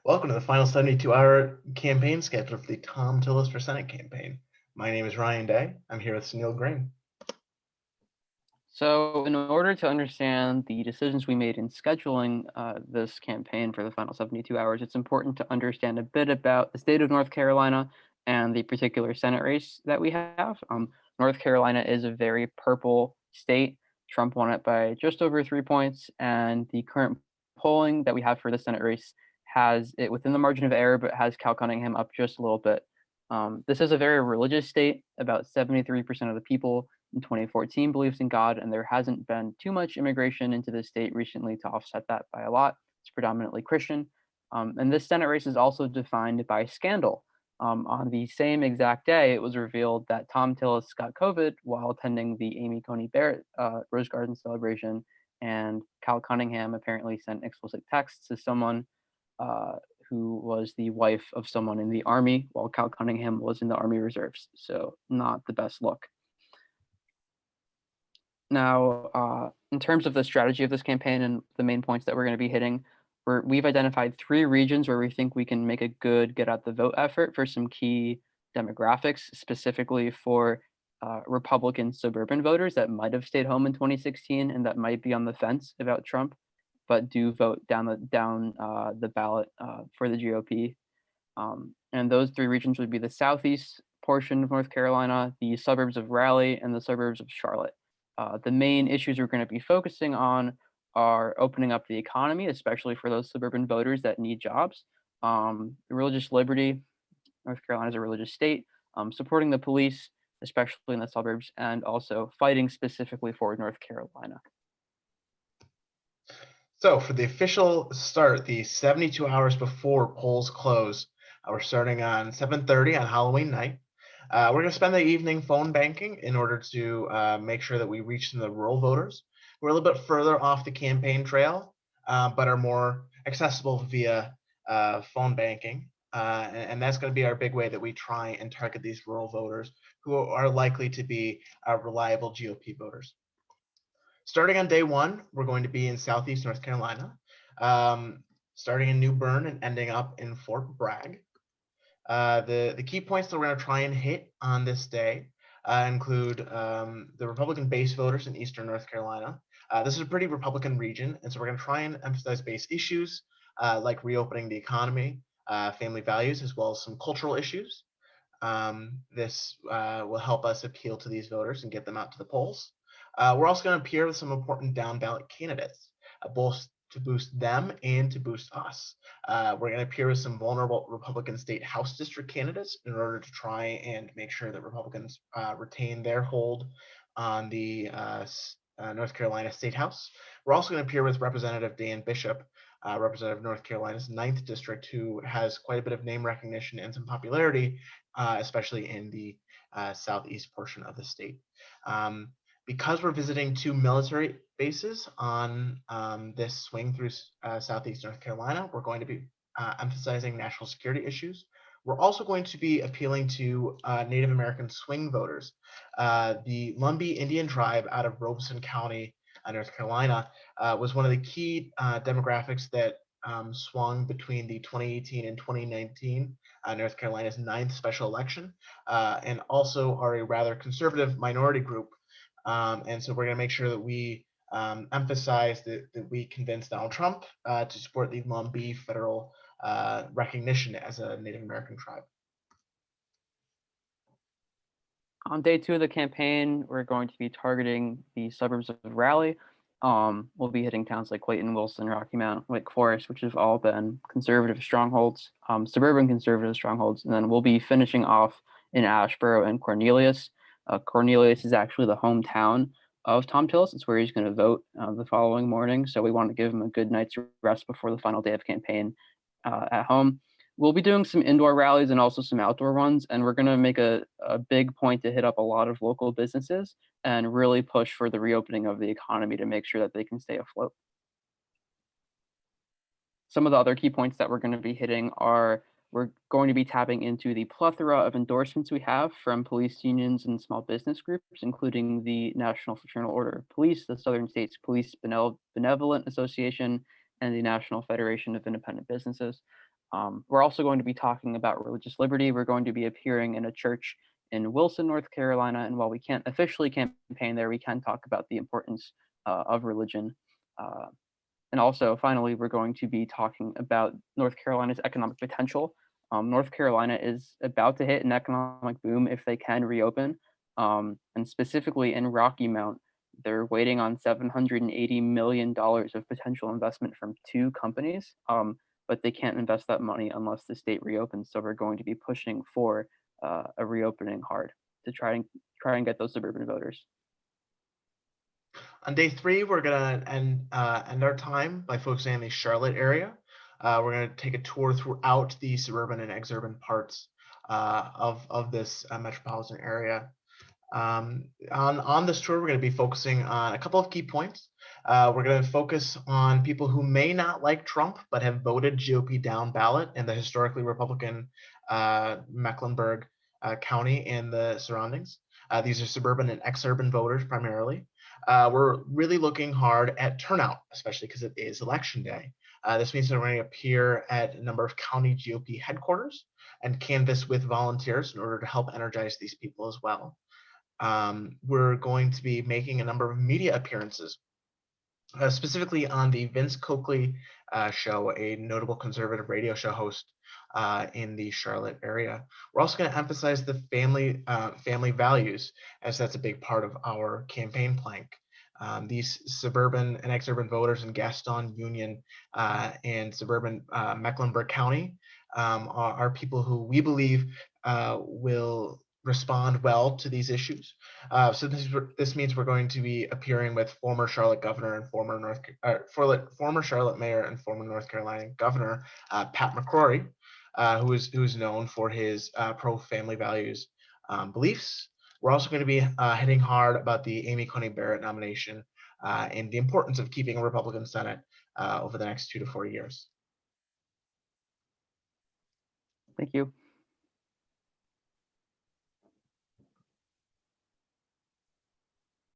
Welcome to the final 72-hour campaign schedule for the Thom Tillis for Senate campaign. My name is Ryan Day. I'm here with Sunil Green. So in order to understand the decisions we made in scheduling this campaign for the final 72 hours, it's important to understand a bit about the state of North Carolina and the particular Senate race that we have. North Carolina is a very purple state. Trump won it by just over 3 points, and the current polling that we have for the Senate race has it within the margin of error, but has Cal Cunningham up just a little bit. This is a very religious state. About 73% of the people in 2014 believes in God, and there hasn't been too much immigration into the state recently to offset that by a lot. It's predominantly Christian. And this Senate race is also defined by scandal. On the same exact day, it was revealed that Thom Tillis got COVID while attending the Amy Coney Barrett Rose Garden celebration, and Cal Cunningham apparently sent explicit texts to someone uh, who was the wife of someone in the Army, while Cal Cunningham was in the Army Reserves. So, not the best look. Now, in terms of the strategy of this campaign and the main points that we're going to be hitting, we've identified 3 regions where we think we can make a good get out the vote effort for some key demographics, specifically for Republican suburban voters that might have stayed home in 2016 and that might be on the fence about Trump, but do vote down the ballot for the GOP. And those 3 regions would be the southeast portion of North Carolina, the suburbs of Raleigh, and the suburbs of Charlotte. The main issues we're going to be focusing on are opening up the economy, especially for those suburban voters that need jobs, religious liberty. North Carolina is a religious state, supporting the police, especially in the suburbs, and also fighting specifically for North Carolina. So for the official start, the 72 hours before polls close, we're starting on 7:30 on Halloween night. We're going to spend the evening phone banking in order to make sure that we reach some of the rural voters. We're a little bit further off the campaign trail, but are more accessible via phone banking. And that's going to be our big way that we try and target these rural voters who are likely to be reliable GOP voters. Starting on day one, we're going to be in Southeast North Carolina, starting in New Bern and ending up in Fort Bragg. The key points that we're going to try and hit on this day include the Republican base voters in Eastern North Carolina. This is a pretty Republican region, and so we're going to try and emphasize base issues like reopening the economy, family values, as well as some cultural issues. This will help us appeal to these voters and get them out to the polls. We're also going to appear with some important down ballot candidates, both to boost them and to boost us. We're going to appear with some vulnerable Republican state House district candidates in order to try and make sure that Republicans retain their hold on the North Carolina State House. We're also going to appear with Representative Dan Bishop, Representative of North Carolina's 9th District, who has quite a bit of name recognition and some popularity, especially in the southeast portion of the state. Because we're visiting 2 military bases on this swing through Southeast North Carolina, we're going to be emphasizing national security issues. We're also going to be appealing to Native American swing voters. The Lumbee Indian tribe out of Robeson County, North Carolina, was one of the key demographics that swung between the 2018 and 2019 North Carolina's 9th special election, and also are a rather conservative minority group. And so we're going to make sure that we emphasize that we convince Donald Trump to support the Lumbee federal recognition as a Native American tribe. On day 2 of the campaign, we're going to be targeting the suburbs of Raleigh. We'll be hitting towns like Clayton, Wilson, Rocky Mount, Wake Forest, which have all been conservative strongholds, suburban conservative strongholds. And then we'll be finishing off in Asheboro and Cornelius. Cornelius is actually the hometown of Thom Tillis. It's where he's going to vote the following morning. So we want to give him a good night's rest before the final day of campaign at home. We'll be doing some indoor rallies and also some outdoor ones, and we're going to make a big point to hit up a lot of local businesses and really push for the reopening of the economy to make sure that they can stay afloat. Some of the other key points that we're going to be hitting are we're going to be tapping into the plethora of endorsements we have from police unions and small business groups, including the National Fraternal Order of Police, the Southern States Police Benevolent Association, and the National Federation of Independent Businesses. We're also going to be talking about religious liberty. We're going to be appearing in a church in Wilson, North Carolina, and while we can't officially campaign there, we can talk about the importance of religion. Uh, and also, finally, we're going to be talking about North Carolina's economic potential. North Carolina is about to hit an economic boom if they can reopen. And specifically in Rocky Mount, they're waiting on $780 million of potential investment from two companies, but they can't invest that money unless the state reopens. So we're going to be pushing for a reopening hard to try and get those suburban voters. On day 3, we're gonna end our time by focusing on the Charlotte area. We're gonna take a tour throughout the suburban and exurban parts of this metropolitan area. On this tour, we're going to be focusing on a couple of key points. We're going to focus on people who may not like Trump but have voted GOP down ballot in the historically Republican Mecklenburg County and the surroundings. These are suburban and exurban voters primarily. We're really looking hard at turnout, especially because it is election day. This means that we're going to appear at a number of county GOP headquarters and canvass with volunteers in order to help energize these people as well. We're going to be making a number of media appearances, specifically on the Vince Coakley show, a notable conservative radio show host in the Charlotte area. We're also going to emphasize the family values, as that's a big part of our campaign plank. These suburban and exurban voters in Gaston, Union, and suburban Mecklenburg County are people who we believe will respond well to these issues. So this means we're going to be appearing with former Charlotte governor and former Charlotte mayor and former North Carolina governor Pat McCrory, who is known for his pro-family values beliefs. We're also going to be hitting hard about the Amy Coney Barrett nomination and the importance of keeping a Republican Senate over the next 2 to 4 years. Thank you.